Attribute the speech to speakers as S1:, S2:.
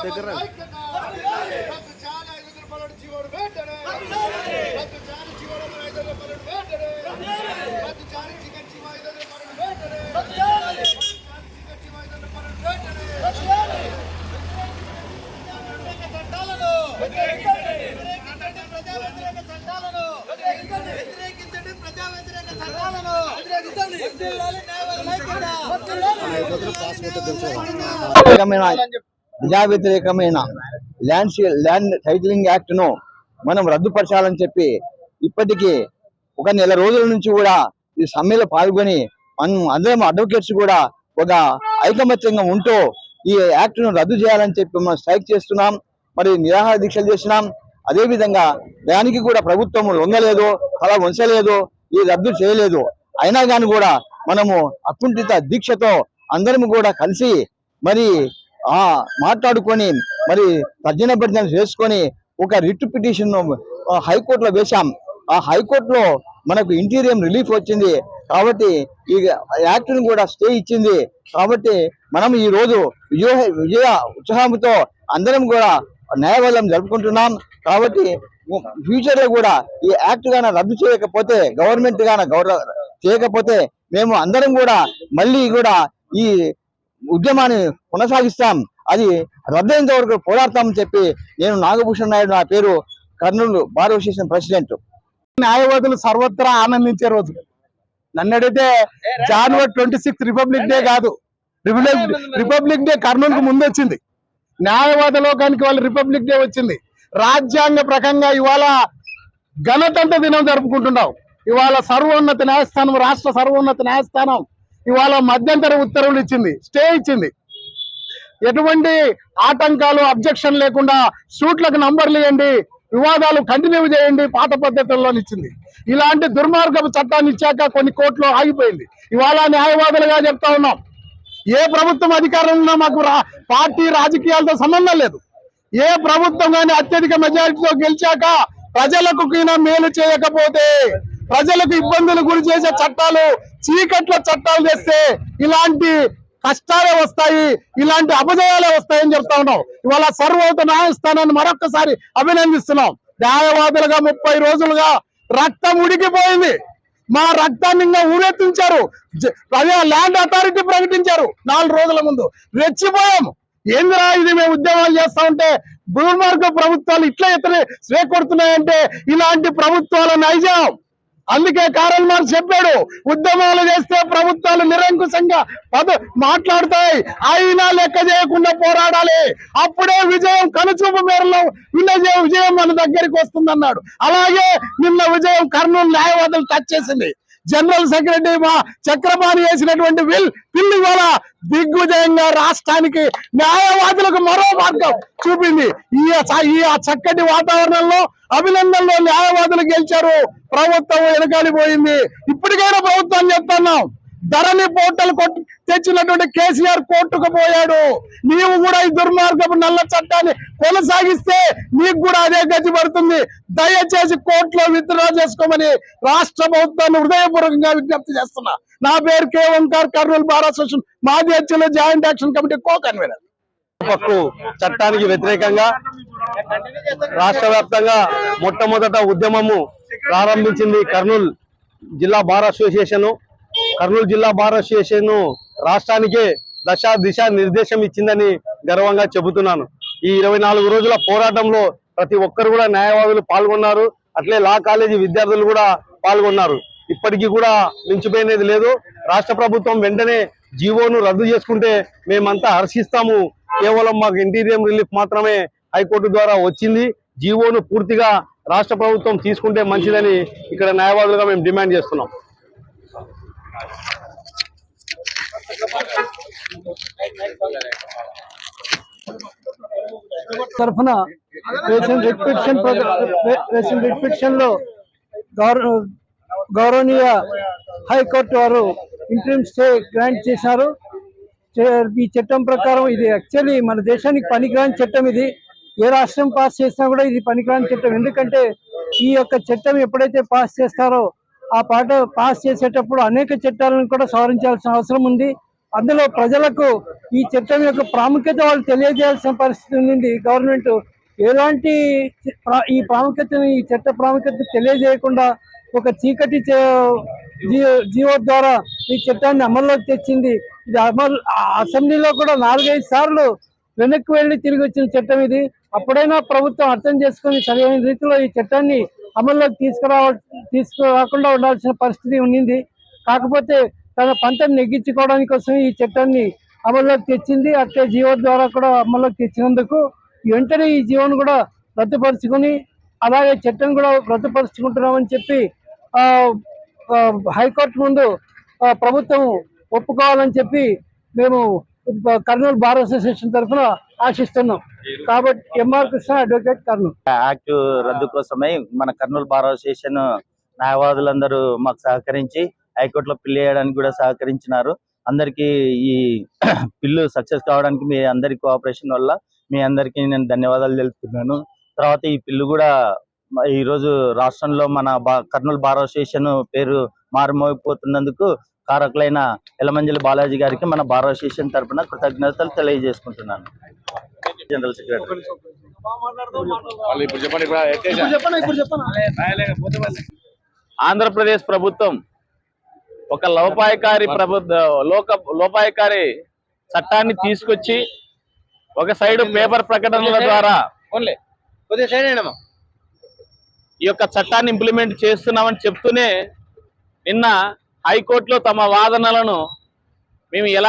S1: దగ్గర
S2: ప్రజా వ్యతిరేకమైన ల్యాండ్ టైటిలింగ్ యాక్ట్ ను మనం రద్దుపరచాలని చెప్పి ఇప్పటికీ ఒక నెల రోజుల నుంచి కూడా ఈ సమ్మెలో పాల్గొని మనం అందరం అడ్వకేట్స్ కూడా ఒక ఐకమత్యంగా ఉంటూ ఈ యాక్ట్ ను రద్దు చేయాలని చెప్పి మనం స్ట్రైక్ చేస్తున్నాం, మరి నిరాహార దీక్షలు చేస్తున్నాం. అదే విధంగా దానికి కూడా ప్రభుత్వం లొంగలేదు, అలా ఉంచలేదు, ఈ రద్దు చేయలేదు. అయినా కానీ కూడా మనము అకుంఠిత దీక్షతో అందరం కూడా కలిసి మరి మాట్లాడుకొని మరి తర్జన భర్జన చేసుకొని ఒక రిట్ పిటిషన్ హైకోర్టులో వేశాం. ఆ హైకోర్టులో మనకు ఇంటీరియం రిలీఫ్ వచ్చింది కాబట్టి ఈ యాక్ట్ ను కూడా స్టే ఇచ్చింది. కాబట్టి మనం ఈ రోజు విజయ ఉత్సాహంతో అందరం కూడా న్యాయవాదం జరుపుకుంటున్నాం. కాబట్టి ఫ్యూచర్ లో కూడా ఈ యాక్ట్ గాన రద్దు చేయకపోతే, గవర్నమెంట్ గాన చేయకపోతే మేము అందరం కూడా మళ్ళీ కూడా ఈ ఉద్యమాన్ని కొనసాగిస్తాం. అది రద్దయినంత వరకు పోరాడతామని చెప్పి నేను నాగభూషణ్ నాయుడు, నా పేరు, కర్నూలు బార్ అసోసియేషన్ ప్రెసిడెంట్.
S3: న్యాయవాదులు సర్వత్రా ఆనందించే రోజు. నన్ను అడిగితే జనవరి 26 రిపబ్లిక్ డే కాదు, రిపబ్లిక్ డే కర్నూలుకు ముందు వచ్చింది. న్యాయవాద లోకానికి వాళ్ళ రిపబ్లిక్ డే వచ్చింది. రాజ్యాంగ ప్రకంగా ఇవాళ గణతంత్ర దినం జరుపుకుంటున్నాం. ఇవాళ సర్వోన్నత న్యాయస్థానం, రాష్ట్ర సర్వోన్నత న్యాయస్థానం ఇవాళ మధ్యంతర ఉత్తర్వులు ఇచ్చింది, స్టే ఇచ్చింది. ఎటువంటి ఆటంకాలు, అబ్జెక్షన్ లేకుండా సూట్లకు నంబర్లు ఇవ్వండి, వివాదాలు కంటిన్యూ చేయండి పాత పద్ధతుల్లో ఇచ్చింది. ఇలాంటి దుర్మార్గపు చట్టాన్ని ఇచ్చాక కొన్ని కోర్టులో ఆగిపోయింది. ఇవాళ న్యాయవాదులుగా చెప్తా ఉన్నాం, ఏ ప్రభుత్వం అధికారం ఉన్నా మాకు పార్టీ రాజకీయాలతో సంబంధం లేదు. ఏ ప్రభుత్వం కానీ అత్యధిక మెజారిటీతో గెలిచాక ప్రజలకు మేలు చేయకపోతే, ప్రజలకు ఇబ్బందులు గురి చేసే చట్టాలు, చీకట్ల చట్టాలు చేస్తే ఇలాంటి కష్టాలే వస్తాయి, ఇలాంటి అపజయాలే వస్తాయని చెప్తా ఉన్నాం. ఇవాళ సర్వోన్నత న్యాయస్థానాన్ని మరొకసారి అభినందిస్తున్నాం. న్యాయవాదులుగా 30 రోజులుగా రక్తం ఉడికిపోయింది. మా రక్తాన్ని ఇంకా ఊరెత్తించారు. ల్యాండ్ అథారిటీ ప్రకటించారు 4 రోజుల ముందు. రెచ్చిపోయాము. ఏందిరా ఇది, మేము ఉద్యమాలు చేస్తా ఉంటే దుర్మార్గ ప్రభుత్వాలు ఇట్లా శ్రేకొడుతున్నాయంటే ఇలాంటి ప్రభుత్వాల నైజం. అందుకే కారల్ మార్క్స్ చెప్పాడు, ఉద్యమాలు చేస్తే ప్రభుత్వాలు నిరంకుశంగా మాట్లాడతాయి, అయినా లెక్క చేయకుండా పోరాడాలి, అప్పుడే విజయం కనుచూపు మేరలో విజయం మన దగ్గరికి వస్తుందన్నాడు. అలాగే నిన్న విజయం కర్నూలు న్యాయవాదులు టచ్ చేసింది. జనరల్ సెక్రటరీ మా చక్రపాణి వేసినటువంటి పిల్లి వల్ల దిగ్విజయంగా రాష్ట్రానికి న్యాయవాదులకు మరో మార్గం చూపింది. ఈ చక్కటి వాతావరణంలో అభినందనలో న్యాయవాదులు గెలిచారు, ప్రభుత్వం వెనకాలిపోయింది. ఇప్పటికైనా ప్రభుత్వాన్ని చెప్తున్నాం, ధరణి పోర్టల్ తెచ్చినటువంటి కేసీఆర్ కోర్టుకు పోయాడు. నీవు కూడా ఈ దుర్మార్గపు నల్ల చట్టాన్ని కొనసాగిస్తే నీకు కూడా అదే గతి పడుతుంది. దయచేసి కోర్టులో విత్డ్రా చేసుకోమని రాష్ట్ర ప్రభుత్వాన్ని హృదయపూర్వకంగా విజ్ఞప్తి చేస్తున్నా. నా పేరు కే ఓంకార్, కర్నూలు బార్ అసోసియేషన్ మాజీ అధ్యక్షులు, joint action committee co convener.
S1: హక్కు చట్టానికి వ్యతిరేకంగా రాష్ట్ర వ్యాప్తంగా మొట్టమొదట ఉద్యమము ప్రారంభించింది కర్నూలు జిల్లా బార్ అసోసియేషన్. కర్నూలు జిల్లా బార్ అసోసియేషన్ రాష్ట్రానికే దిశ నిర్దేశం ఇచ్చిందని గర్వంగా చెబుతున్నాను. ఈ 24 రోజుల పోరాటంలో ప్రతి ఒక్కరు కూడా న్యాయవాదులు పాల్గొన్నారు. అట్లే లా కాలేజీ విద్యార్థులు కూడా పాల్గొన్నారు. ఇప్పటికీ కూడా మించిపోయినది లేదు. రాష్ట్ర ప్రభుత్వం వెంటనే జీవోను రద్దు చేసుకుంటే మేమంతా హర్షిస్తాము. కేవలం మాకు ఇంటీరియం రిలీఫ్ మాత్రమే హైకోర్టు ద్వారా వచ్చింది. జీవోను పూర్తిగా రాష్ట్ర ప్రభుత్వం తీసుకుంటే మంచిదని ఇక్కడ న్యాయవాదులుగా మేము డిమాండ్ చేస్తున్నాం.
S3: తరఫున రిపిటిషన్ లో గౌరవనీయ హైకోర్టు వారు ఇంటరిమ్ స్టే గ్రాంట్ చేశారు. ఈ చట్టం ప్రకారం ఇది యాక్చువల్లీ మన దేశానికి పనికిరాని చట్టం. ఇది ఏ రాష్ట్రం పాస్ చేసినా కూడా ఇది పనికిరాని చట్టం. ఎందుకంటే ఈ యొక్క చట్టం ఎప్పుడైతే పాస్ చేస్తారో ఆ పాస్ చేసేటప్పుడు అనేక చట్టాలను కూడా సవరించాల్సిన అవసరం ఉంది.
S4: అందులో ప్రజలకు ఈ చట్టం యొక్క ప్రాముఖ్యత వాళ్ళు తెలియజేయాల్సిన పరిస్థితి ఉంది. గవర్నమెంట్ ఎలాంటి ఈ ప్రాముఖ్యతను, ఈ చట్ట ప్రాముఖ్యత తెలియజేయకుండా ఒక చీకటి జీవో ద్వారా ఈ చట్టాన్ని అమల్లోకి తెచ్చింది. ఇది అసెంబ్లీలో కూడా 4-5 సార్లు వెనక్కి వెళ్లి తిరిగి వచ్చిన చట్టం ఇది. అప్పుడైనా ప్రభుత్వం అర్థం చేసుకుని సరైన రీతిలో ఈ చట్టాన్ని అమల్లోకి తీసుకురాకుండా ఉండాల్సిన పరిస్థితి ఉండింది. కాకపోతే తన పంటను నెగ్గించుకోవడానికి కోసం ఈ చట్టాన్ని అమల్లోకి తెచ్చింది. అట్లే జీవో ద్వారా కూడా అమల్లోకి తెచ్చినందుకు వెంటనే ఈ జీవోను కూడా రద్దుపరుచుకొని అలాగే చట్టం కూడా రద్దుపరుచుకుంటున్నామని చెప్పి హైకోర్టు ముందు ప్రభుత్వం ఒప్పుకోవాలని చెప్పి మేము కర్నూలు బార్ అసోసియేషన్ తరఫున ఆశిస్తున్నాం. కాబట్టి M R Krishna, advocate, Kurnool.
S5: Act రద్దు కోసమై మన కర్నూలు బార్ అసోసియేషన్ న్యాయవాదులందరూ మాకు సహకరించి హైకోర్టులో పిల్ వేయడానికి కూడా సహకరించినారు. అందరికీ ఈ పిల్లు సక్సెస్ కావడానికి మీ అందరి కోఆపరేషన్ వల్ల మీ అందరికీ నేను ధన్యవాదాలు తెలుపుతున్నాను. తర్వాత ఈ పిల్లు కూడా ఈ రోజు రాష్ట్రంలో మన కర్నూలు బార్ అసోసియేషన్ పేరు మారుమోగిపోతున్నందుకు కారకులైన ఎలమంజలి బాలాజీ గారికి మన బార్ అసోసియేషన్ తరఫున కృతజ్ఞతలు తెలియజేసుకుంటున్నాను. General secretary.
S6: ఆంధ్రప్రదేశ్ ప్రభుత్వం ఒక లోపాయకారి చట్టాన్ని తీసుకొచ్చి ఒక సైడ్ పేపర్ ప్రకటనల ద్వారా ఈ యొక్క చట్టాన్ని ఇంప్లిమెంట్ చేస్తున్నామని చెప్తూనే నిన్న హైకోర్టులో తమ వాదనలను మేము ఎలా